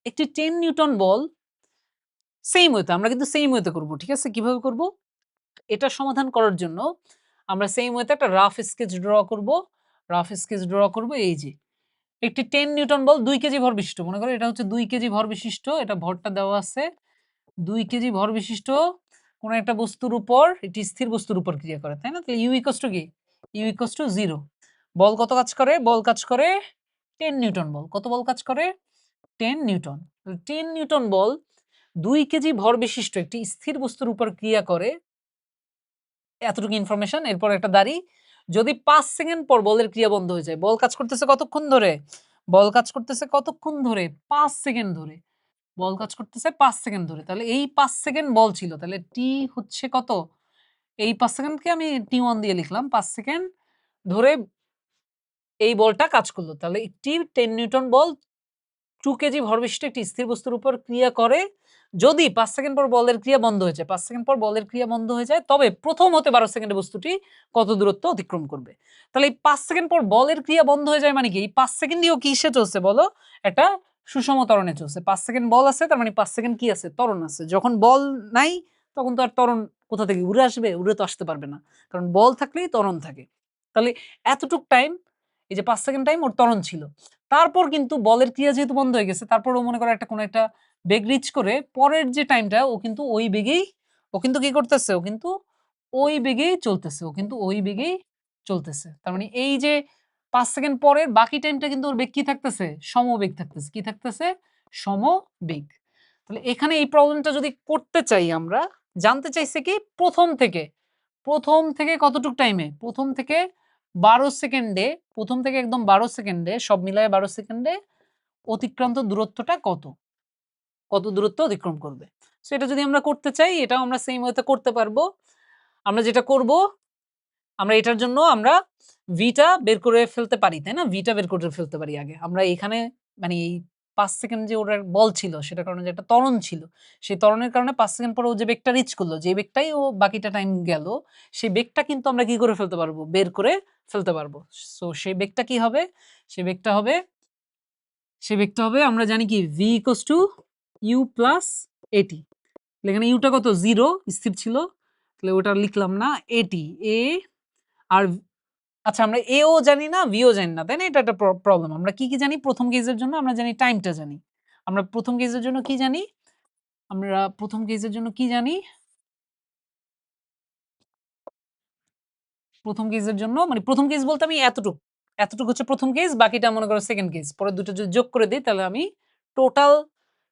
একটি 10 নিউটন বল সেম ওয়েতে, আমরা কিন্তু সেম ওয়েতে করব, ঠিক আছে? কিভাবে করব? এটা সমাধান করার জন্য আমরা সেম ওয়েতে একটা রাফ স্কেচ ড্র করব। রাফ স্কেচ ড্র করব এই যে। একটি 10 নিউটন বল 2 কেজি ভর বিশিষ্ট। মনে করো এটা হচ্ছে 2 কেজি ভর বিশিষ্ট। এটা ভরটা দেওয়া আছে। 2 কেজি ভর বিশিষ্ট কোন একটা বস্তুর উপর, একটি স্থির বস্তুর উপর ক্রিয়া করে, তাই না? তাহলে U ইকুয়ালস টু কি? U equals to 0। বল কত কাজ করে? বল কাজ করে 10 নিউটন বল। কত বল কাজ করে? 10 নিউটন। 10 নিউটন বল 2 কেজি ভর বিশিষ্ট একটি স্থির বস্তুর উপর ক্রিয়া করে, এতটুকু ইনফরমেশন। এরপর একটা দাড়ি। যদি 5 সেকেন্ড পর বলের ক্রিয়া বন্ধ হয়ে যায়, বল কাজ করতেছে কতক্ষণ ধরে? বল কাজ করতেছে কতক্ষণ ধরে? 5 সেকেন্ড ধরে। বল কাজ করতেছে 5 সেকেন্ড ধরে। তাহলে এই 5 সেকেন্ড বল ছিল। তাহলে টি হচ্ছে কত? এই 5 সেকেন্ডকে আমি টি1 দিয়ে লিখলাম। 5 সেকেন্ড ধরে এই বলটা কাজ করলো। তাহলে একটি 10 নিউটন বল 2 কেজি ভরবিশিষ্ট একটি স্থির বস্তুর উপর ক্রিয়া করে, যদি 5 সেকেন্ড পর বলের ক্রিয়া বন্ধ হয়ে যায়। 5 সেকেন্ড পর বলের ক্রিয়া বন্ধ হয়ে যায়, তবে প্রথম হতে 12 সেকেন্ডে বস্তুটি কত দূরত্ব অতিক্রম করবে? তাহলে এই 5 সেকেন্ড পর বলের ক্রিয়া বন্ধ হয়ে যায় মানে কি? এই 5 সেকেন্ডই ও কিসে চলছে বলো? একটা সুষম ত্বরণে চলছে। 5 সেকেন্ড বল আছে, তার মানে 5 সেকেন্ড কি আছে? ত্বরণ আছে। যখন বল নাই তখন তো আর ত্বরণ কোথা থেকে উড়ে আসবে? উড়ে তো আসতে পারবে না। কারণ বল থাকলেই ত্বরণ থাকে। তাহলে এতটুক টাইম, এই যে 5 সেকেন্ড টাইম ওর ত্বরণ ছিল। তারপর কিন্তু বলের ক্রিয়া যেহেতু বন্ধ হয়ে গেছে, তারপর ও মনে করো একটা কোনো একটা বেগ রিচ করে পরের যে টাইমটা ও কিন্তু ওই বেগেই, ও কিন্তু কি করতেছে? ও কিন্তু ওই বেগেই চলতেছে। ও কিন্তু ওই বেগেই চলতেছে। তার মানে এই যে ৫ সেকেন্ড পরের বাকি টাইমটা কিন্তু ওর বেগ কি থাকতেছে? সমবেগ থাকতেছে। কি থাকতেছে? সমবেগ। তাহলে এখানে এই প্রবলেমটা যদি করতে চাই আমরা, জানতে চাইছে কি? প্রথম থেকে কতটুক টাইমে? প্রথম থেকে ১২ সেকেন্ডে, প্রথম থেকে একদম ১২ সেকেন্ডে, সব মিলায়ে ১২ সেকেন্ডে অতিক্রান্ত দূরত্বটা কত? কত দূরত্ব অতিক্রম করবে? সো এটা যদি আমরা করতে চাই, এটাও আমরা সেইম ওয়েতে করতে পারবো। আমরা যেটা করব, আমরা এটার জন্য আমরা v টা বের করে ফেলতে পারি, তাই না? v টা বের করে ফেলতে পারি আগে। আমরা এখানে মানে এই ৫ সেকেন্ড যে ওর বল ছিল, সেটার কারণে যে একটা ত্বরণ ছিল, সেই ত্বরণের কারণে ৫ সেকেন্ড পরে ও যে বেগটা রিচ করলো, যে বেগটাই ও বাকিটা টাইম গেল, সেই বেগটা কিন্তু আমরা কি করে ফেলতে পারবো? বের করে ফেলতে পারবো। সো সেই বেগটা কি হবে? সেই বেগটা হবে, আমরা জানি কি v equals to u plus at। এখানে ইউটা কত? 0 স্থির ছিল। তাহলে ওটা লিখলাম না, এটি এ। আর আচ্ছা, আমরা এ ও জানি না, ভি ও জানি না, তাই না? এটা একটা প্রবলেম। আমরা কি জানি? প্রথম কেসের জন্য আমরা জানি টাইমটা জানি। আমরা প্রথম কেসের জন্য কি জানি? আমরা প্রথম কেসের জন্য কি জানি? প্রথম কেসের জন্য মানে প্রথম কেস বলতে আমি এতটুক। এতটুক হচ্ছে প্রথম কেস, বাকিটা মনে করো সেকেন্ড কেস। পরের দুটো যদি যোগ করে দেই তাহলে আমি টোটাল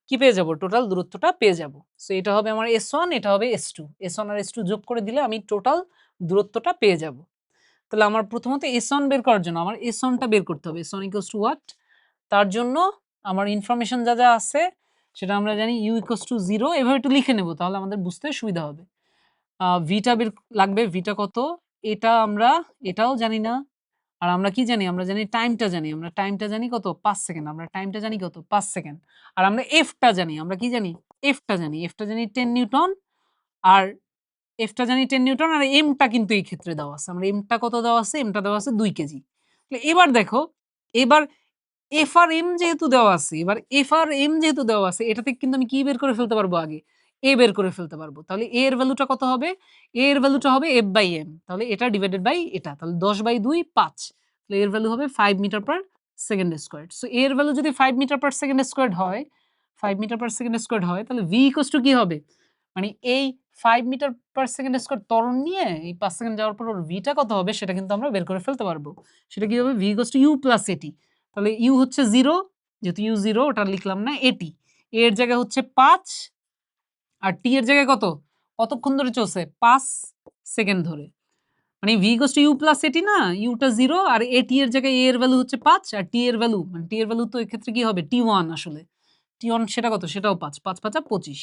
কি পেয়ে যাব? টোটাল দূরত্বটা পেয়ে যাব। সো এটা হবে আমার S1, এটা হবে S2। S1 আর S2 যোগ করে দিলে আমি টোটাল দূরত্বটা পেয়ে যাব। তাহলে আমার প্রথমত S1 বের করার জন্য আমার S1 টা বের করতে হবে। S1 equals to what? তার জন্য আমার ইনফরমেশন যা আছে সেটা আমরা জানি U ইকুয়ালস টু 0। এভাবে একটু লিখে নেব, তাহলে আমাদের বুঝতে সুবিধা হবে। v টা বের লাগবে। v টা কত? এটা আমরা এটাও জানি না। আর আমরা কি জানি? আমরা জানি টাইমটা জানি। আমরা টাইমটা জানি কত? ৫ সেকেন্ড। আমরা টাইমটা জানি কত? ৫ সেকেন্ড। আর আমরা f টা জানি। আমরা কি জানি? f টা জানি। f টা জানি 10 নিউটন। আর f টা জানি 10 নিউটন, আর m টা কিন্তু এই ক্ষেত্রে দেওয়া আছে। আমরা m টা কত দেওয়া আছে? m টা দেওয়া আছে 2 কেজি। তাহলে এবার দেখো, এবার f আর m যেহেতু দেওয়া আছে, এবার f আর m যেহেতু দেওয়া আছে, এটা থেকে কিন্তু আমি কি বের করে ফেলতে পারবো আগে? a বের করে ফেলতে পারবো। তাহলে a এর ভ্যালুটা কত হবে? a এর ভ্যালুটা হবে f/m। তাহলে এটা ডিভাইডেড বাই এটা। তাহলে 10/2 5। তাহলে এর ভ্যালু হবে 5 metre per second squared. So এর ভ্যালু যদি 5 মিটার পার সেকেন্ড স্কয়ারড হয়, 5 মিটার পার সেকেন্ড স্কয়ারড হয়, তাহলে v ইকুয়ালস টু কি হবে? মানে এই 5 মিটার পার সেকেন্ড স্কয়ার ত্বরণ নিয়ে এই 5 সেকেন্ড যাওয়ার পর ওর v টা কত হবে সেটা কিন্তু আমরা বের করে ফেলতে পারবো। সেটা কি হবে? v equals to u plus at। তাহলে u হচ্ছে 0, যেহেতু u 0 ওটা লিখলাম না, at এর জায়গায় হচ্ছে 5, আর t এর জায়গায় কত? কতক্ষণ ধরে চলছে? 5 সেকেন্ড ধরে। মানে v equals to u plus at না, u টা 0 আর at এর জায়গায় a এর ভ্যালু হচ্ছে 5 আর t এর ভ্যালু মানে t এর ভ্যালু তো এই ক্ষেত্রে কি হবে? t1 আসলে। t1 সেটা কত? সেটাও 5, 5 5 25।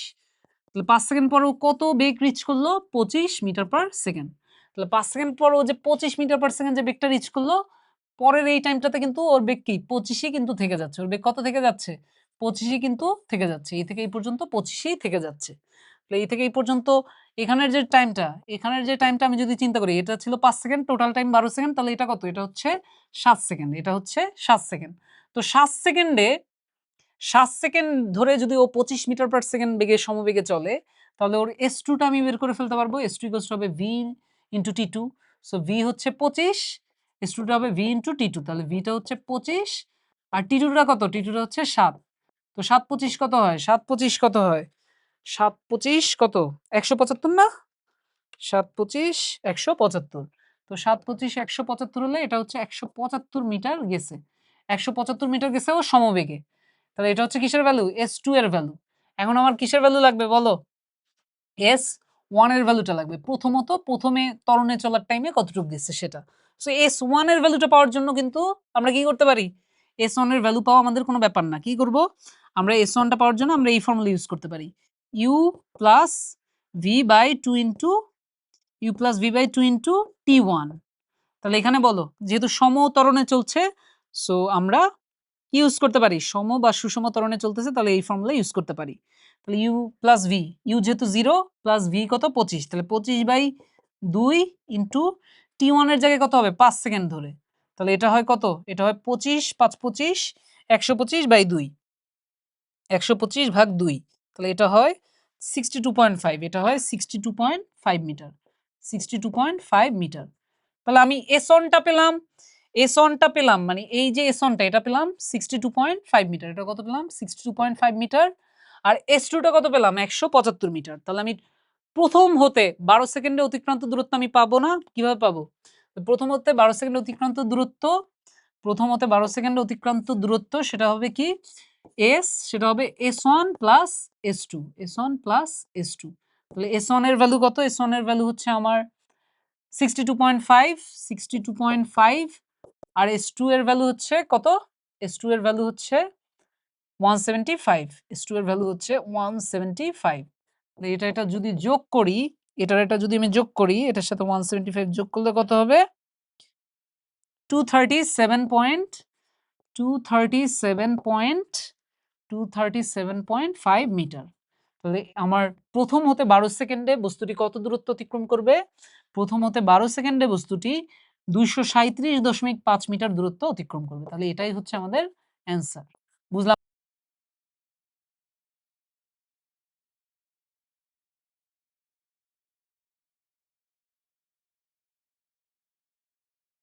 তাহলে 5 সেকেন্ড পর ও কত বেগ রিচ করলো? 25 মিটার পার সেকেন্ড। তাহলে 5 সেকেন্ড পর ও যে 25 মিটার পার সেকেন্ড যে বেগটা রিচ করলো, পরের এই টাইমটাতে কিন্তু ওর বেগ কি? 25ই কিন্তু থেকে যাচ্ছে। ওর বেগ কত থেকে যাচ্ছে? 25ই কিন্তু থেকে যাচ্ছে। এই থেকে এই পর্যন্ত 25ই থেকে যাচ্ছে। তাহলে এই থেকে এই পর্যন্ত এখানের যে টাইমটা, এখানের যে টাইমটা আমি যদি চিন্তা করি, এটা ছিল 5 সেকেন্ড, টোটাল টাইম 12 সেকেন্ড, তাহলে এটা কত? এটা হচ্ছে 7 সেকেন্ড। এটা হচ্ছে 7 সেকেন্ড। তো 7 সেকেন্ডে 7 সেকেন্ড ধরে যদি ও 25 মিটার পার সেকেন্ড বেগে সমবেগে চলে, তাহলে ওর S2 টা আমি বের করে ফেলতে পারবো। S2 ইকুয়ালস টু হবে V into T2। So V হচ্ছে 25, S2 টা হবে V ইনটু T2, তাহলে V টা হচ্ছে 25 আর T2 টা কত? T2 টা হচ্ছে 7। তো 7 25 কত হয়? 7 25 কত হয়? 7 25 কত? 175 না? 7 25 175। তো 7 25 175 হলে এটা হচ্ছে 175 মিটার গেছে। 175 মিটার গেছে ও সমবেগে। তাহলে এটা হচ্ছে কিসের ভ্যালু? S2 এর ভ্যালু। এখন আমার কিসের ভ্যালু লাগবে বলো? S1 এর ভ্যালুটা লাগবে। প্রথমে ত্বরণে চলার টাইমে কতটুকু গেছে সেটা। সো S1 এর ভ্যালুটা পাওয়ার জন্য কিন্তু আমরা কি করতে পারি? S1 এর ভ্যালু পাওয়া আমাদের কোনো ব্যাপার না। কি করব? আমরা S1 টা পাওয়ার জন্য আমরা এই ফর্মুলা ইউজ করতে পারি। U plus V by 2 into U plus V by 2 into T1। তাহলে এখানে বলো, যেহেতু সম ত্বরণে চলছে, সো আমরা কি ইউজ করতে পারি? সম বা সুষম ত্বরণে চলতেছে, তাহলে এই ফর্মুলা ইউজ করতে পারি। তাহলে U প্লাস V, U যেহেতু 0 প্লাস V কত? 25, তাহলে 25 বাই 2 ইনটু T1 এর জায়গায় কত হবে? 5 সেকেন্ড ধরে। তাহলে এটা হয় কত? এটা হয় 25 5 25 125 বাই 2, 125 ভাগ 2, তাহলে এটা হয় 62.5, এটা হয় 62.5 মিটার, 62.5 মিটার। তাহলে আমি S1 টা পেলাম, S1 টা পেলাম মানে এই যে S1 টা এটা পেলাম 62.5 মিটার। এটা কত পেলাম? 62.5 মিটার। আর S2 টা কত পেলাম? 175 মিটার। তাহলে আমি প্রথম হতে 12 সেকেন্ডে অতিক্রান্ত দূরত্ব আমি পাবো না? কিভাবে পাবো? প্রথম হতে 12 সেকেন্ডে অতিক্রান্ত দূরত্ব, প্রথম হতে 12 সেকেন্ডে অতিক্রান্ত দূরত্ব সেটা হবে কি? সেটা হবে S1 plus S2, S1 plus S2। তাহলে S1 এর ভ্যালু কত? S1 এর ভ্যালু হচ্ছে আমার 62.5, 62.5 আর S2 এর ভ্যালু হচ্ছে কত? S2 এর ভ্যালু হচ্ছে 175, S2 এর ভ্যালু হচ্ছে 175। এটা যদি যোগ করি, এটা যদি আমি যোগ করি, এটার সাথে 175 যোগ করলে কত হবে? 237.5 মিটার। তাহলে আমার প্রথম হতে 12 সেকেন্ডে বস্তুটি কত দূরত্ব অতিক্রম করবে? প্রথম হতে 12 সেকেন্ডে বস্তুটি 237.5 মিটার দূরত্ব অতিক্রম করবে। তাহলে এটাই হচ্ছে আমাদের অ্যান্সার। বুঝলাম?